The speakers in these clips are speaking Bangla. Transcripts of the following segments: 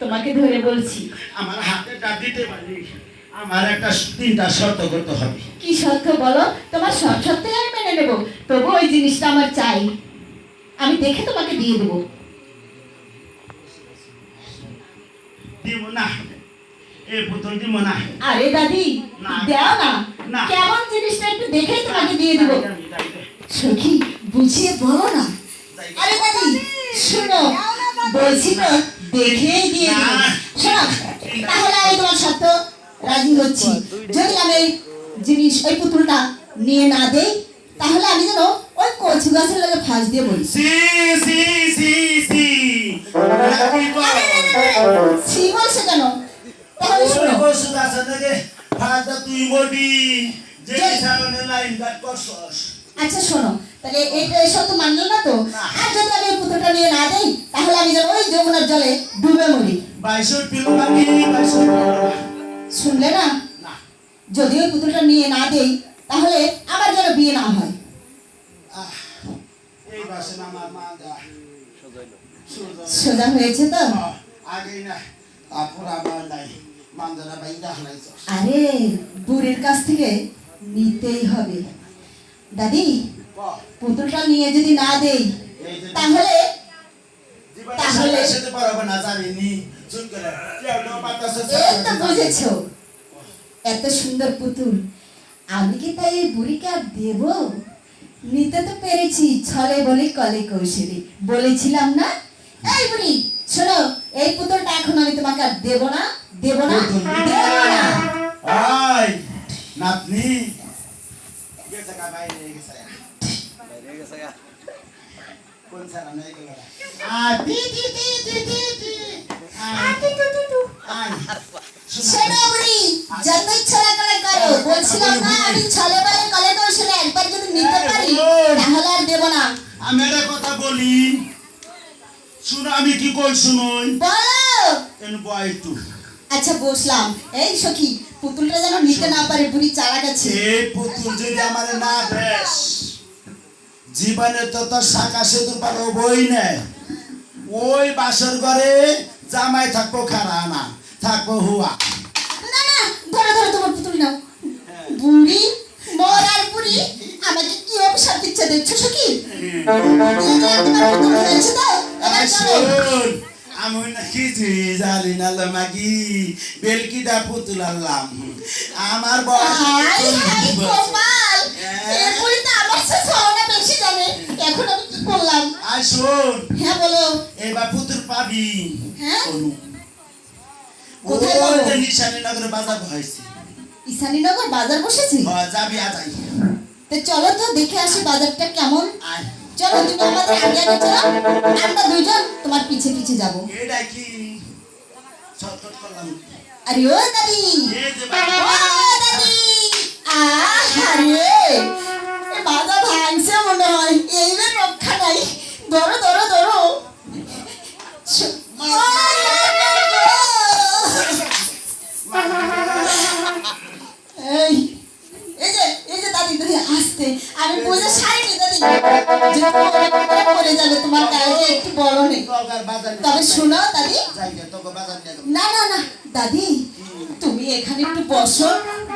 তোমাকে ধরে বলছি। আমার হাতে দিতে পারি, আমার একটা 3টা শর্ত করতে হবে। কি শর্ত বলো? তোমার সব শর্তই আমি মেনে নেব, তবু ওই জিনিসটা আমার চাই। আমি দেখে তোমাকে দিয়ে দেবো। দিব না, এই পুতুল দিব না। আরে দাদি, না। দাও না। না। কেমন জিনিসটা একটু দেখেই তোমাকে দিয়ে দেবো। যাই। সখী, বুঝিয়ে বলো না। আরে দাদি শোনো, বলছি তো দেখেই দিয়ে দেবো। না। শোনো, তাহলে আমি তোমার শর্ত রাজি হচ্ছি। যদি আমি ওই জিনিস, ওই পুতুলটা নিয়ে না দেই, তাহলে আমি যেন ওই কচু গাছের লগে ফাঁস দিয়ে বলি। সি সি সি সি রাখি গো। ছি বলছে কেন? তাহলে শোনো, বসু আছে থেকে ফাটা তুই বডি যে সামনে লাইন কাট করছস। আচ্ছা শোনো, তাহলে এইটা এসব তো মানলো না তো। না। আর যদি আমি ওই পুতুলটা নিয়ে না দেই, তাহলে আমি যেন ওই যমুনার জলে ডুবে মরি। 22 কিলো বাকি 22 কিলো। শুনলে না? না, যদি ওই পুতুলটা নিয়ে না দেই, তাহলে আমার যেন বিয়ে না হয়। এই বাসে আমার মা যা সোজা হয়েছে তো? আগে না তারপর আমার নাই মান্দরা বাইদা হালাইছস। আরে বুড়ির কাছ থেকে নিতেই হবে। দাদি, পুতুলটা নিয়ে যদি না দেই, তাহলে তাহলে সেটা পারবে না জানিনি চুপ করে কেউ বাতাসে এই তো বুঝেছো, এত সুন্দর পুতুল আমি কি তাই এই বুড়িকে আর দেব? নিতে তো পেরেছি, ছলে বলে কলে কৌশলী। বলেছিলাম না? এই বুড়ি শোনো, এই পুতুলটা এখন আমি তোমাকে আর দেব না, দেব না, দেব না। আই নাতনি গেছে কা বাইরে গেছে কোন সারা নাই গেল তি তি তি তি তি তি আই শোনো বুড়ি, যত ইচ্ছা করে করো। বলছিলাম না আমি ছলে বলে কলে কৌশলী একবার যদি নিতে পারি, তাহলে আর দেব না। আমি একটা কথা বলি শুনো, আমি কি কই শুনোই বলো। এন বয় একটু। আচ্ছা বসলাম। এই সখী, পুতুলটা যেন নিতে না পারে, বুড়ি চালাক আছে। এই পুতুল যদি আমার না বেশ জীবনে তো তোর শাখা সেতুর পালো বই নেই। ওই বাসর ঘরে জামাই থাকবো খারা না, থাকবো হুয়া। না না, ধরো ধরো তোমার পুতুল নাও। বুড়ি, মর আর বুড়ি, আমাকে কি অভিশাপ দিচ্ছে দেখছো সখী? তোমার পুতুল হয়েছে তো, এবার চলো। শোন, আমি নাকি জানি না লো মাগি বেলকিটা পুতুল আনলাম আমার বয়স হাই হাই কপাল, এই বুড়ি তো আমার চেয়ে ছড়ানো বেশি জানে। এখন আমি কি করলাম? আর শোন, হ্যাঁ বলো। এবার পুতুল পাবি হ্যাঁ? অনু। কোথায় ওই পাবো? যে নিশানীনগরে বাজার হয়েছে। ঈশানীনগর বাজার বসেছে? যাবি আজাই তো চলো তো দেখে আসি বাজারটা কেমন। আয়। চলো, তুমি আমাদের আগে আগে চলো, আমরা দুইজন তোমার পিছে পিছে যাব। এটা কি শর্টকাট করলাম? আরে ও দাদি, এই যে ও বাবা, দাদি, আরে বাজা ভাঙছে মনে হয়, এইবার রক্ষা নাই। ধরো ধরো ধরো। ও, এই এই যে এই যে দাদি, দাদি আসতে আমি বুঝে সারিনি দাদি, যে পড়ে যাবে তোমার গায়ে একটু বড় নেই। তোকার বাজার তবে শোনো দাদি, যাই গে তোকে বাজার নিয়ে যাবো। না না না দাদি, তুমি এখানে একটু বসো,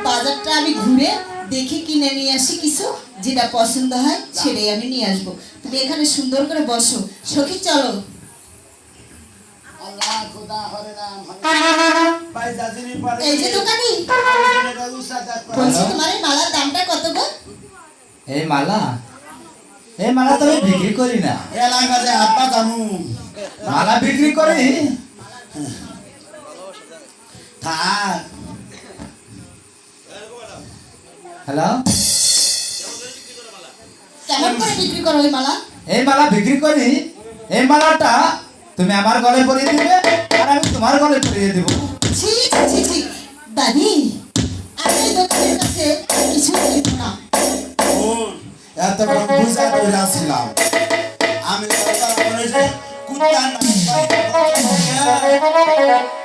বাজারটা আমি ঘুরে দেখি কিনে নিয়ে আসি কিছু, যেটা পছন্দ হয় সেটাই আমি নিয়ে আসবো। তুমি এখানে সুন্দর করে বসো। সখী চলো। আল্লাহ খোদা হরে রাম ভাই জাজিনি পারে এই যে দোকানি, বলছি তোমার এই মালার দামটা কত গো? এই মালা তো আমি বিক্রি করি না। এলাই মাঝে হাত পা জানু মালা বিক্রি করি? থাক হ্যালো, কেমন করে বিক্রি করো ওই মালা? এই মালা বিক্রি করি। এই মালাটা তুমি আমার গলে পরিয়ে দিবে আর আমি তোমার গলে পরিয়ে দেবো। ছি ছি ছি ছি, দাদি আমি এই দোকানের কাছে কিছু বলবো না। বোন এত বড় বুঝা কইরা ছিলাম আমি কথা বলে যে কুত্তা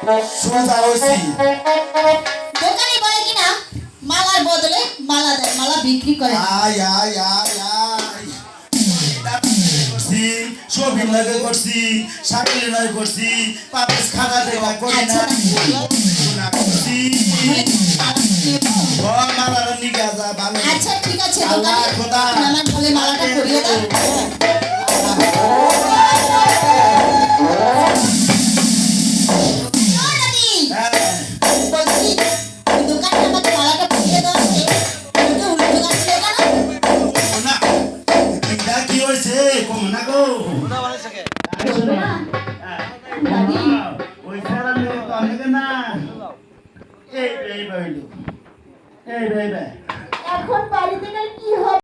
না সোজা হইছি। দোকানি বলে কিনা মালার বদলে মালা দেয়, মালা বিক্রি করে। আয় আয় আয় আয় এটা করছি সবিন লাগে করছি সাকিল লাগে করছি পাবেশ খানা দেখা করি না গুনাহ করছি ও মালার নিগা যা ভালো আচ্ছা ঠিক আছে আল্লাহ দোকানে খোদা আমার গলে মালাটা পরিয়ে দাও হ্যাঁ বলছি দোকানে আমাকে মালাটা পরিয়ে দাও তুমি উল্টো গাছলে কেন না এটা কি হয়েছে কম না গো বলবে না দাদি ওই ফেরার নিয়ে তো অনেকে না এই ভাই